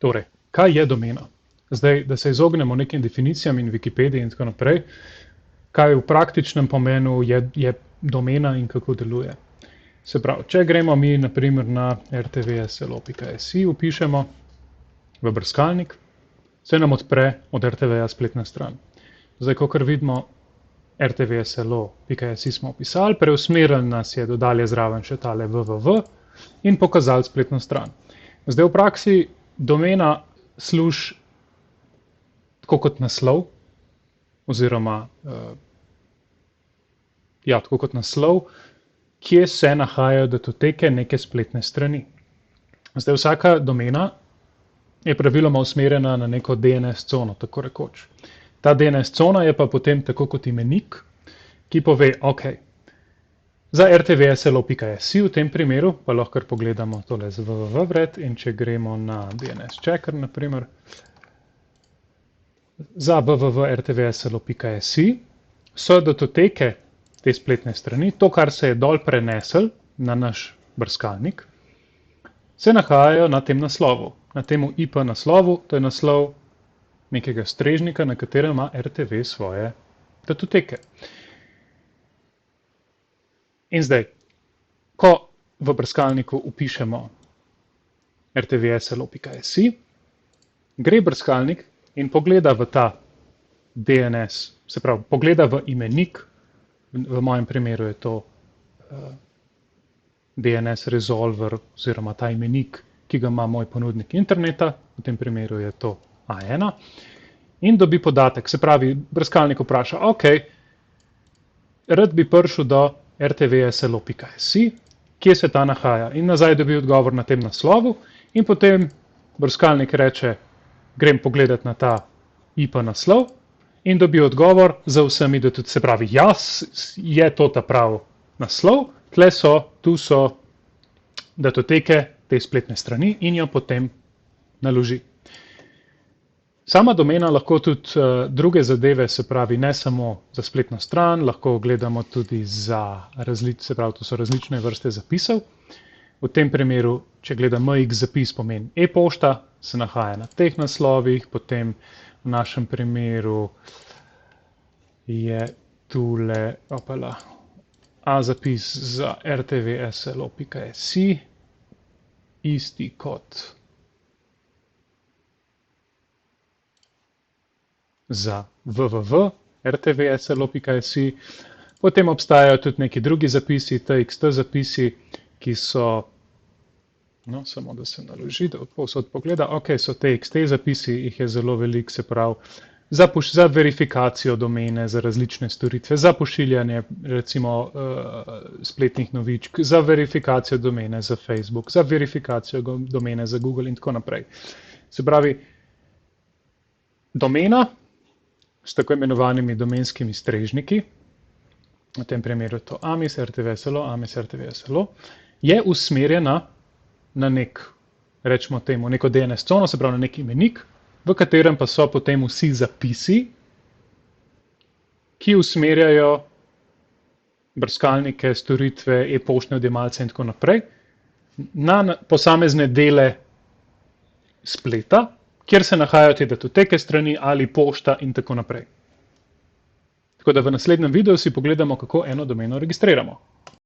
Torej, kaj je domena? Zdaj, da se izognemo nekim definicijam in Wikipediji in tako naprej, kaj v praktičnem pomenu je domena in kako deluje. Se pravi, če gremo mi naprimer na rtvslo.si, upišemo v brskalnik, se nam odpre od RTV-ja spletna stran. Zdaj, kakor vidimo, rtvslo.si smo opisali, preusmerili nas je dodalje zraven še tale www in pokazali spletno stran. Zdaj, v praksi domena služi tako kot naslov, oziroma tako kot naslov, kje se nahajajo datoteke neke spletne strani. Zdaj, vsaka domena je praviloma usmerjena na neko DNS cono, tako rekoč. Ta DNS cona je pa potem tako kot imenik, ki pove, ok, za rtvslo.si v tem primeru, pa lahko pogledamo tole z www vred, in če gremo na DNS checker, naprimer, za www.rtvslo.si so datoteke te spletne strani, to, kar se je dol prenesel na naš brskalnik, se nahajajo na tem naslovu, na temu IP naslovu, to je naslov nekega strežnika, na katerem ima RTV svoje datoteke. In zdaj, ko v brskalniku upišemo rtvslo.si, gre brskalnik in pogleda v ta DNS, se pravi, pogleda v imenik, v mojem primeru je to DNS resolver oziroma ta imenik, ki ga ima moj ponudnik interneta, v tem primeru je to A1, in dobi podatek, se pravi, brskalnik vpraša, ok, rad bi prišel do rtvslo.si, kje se ta nahaja, in nazaj dobi odgovor na tem naslovu, in potem brskalnik reče, grem pogledat na ta IP naslov, in dobi odgovor za vsemi, da tudi se pravi, je to ta pravi naslov, tu so datoteke te spletne strani in jo potem naloži. Sama domena lahko tudi druge zadeve, se pravi, ne samo za spletno stran, lahko gledamo tudi za se pravi, to so različne vrste zapisov. V tem primeru, če gledam MX zapis, pomeni e-pošta, se nahaja na teh naslovih, potem v našem primeru je tule A zapis za rtvslo.si, isti kot za www.rtvslo.si. Potem obstajajo tudi neki drugi zapisi, txt zapisi, ki so, no, samo da se naloži, da povsod pogleda, ok, so txt zapisi, jih je zelo veliko, se pravi, za verifikacijo domene, za različne storitve, za pošiljanje, recimo, spletnih novičk, za verifikacijo domene za Facebook, za verifikacijo domene za Google in tako naprej. Se pravi, domena s tako imenovanimi domenskimi strežniki, v tem primeru je to amis rtvslo, je usmerjena na rečemo temu, neko DNS cono, se pravi na nek imenik, v katerem pa so potem vsi zapisi, ki usmerjajo brskalnike, storitve, e-poštne odjemalce in tako naprej, na posamezne dele spleta, kjer se nahajajo te datoteke strani ali pošta in tako naprej. Tako da v naslednjem videu si pogledamo, kako eno domeno registriramo.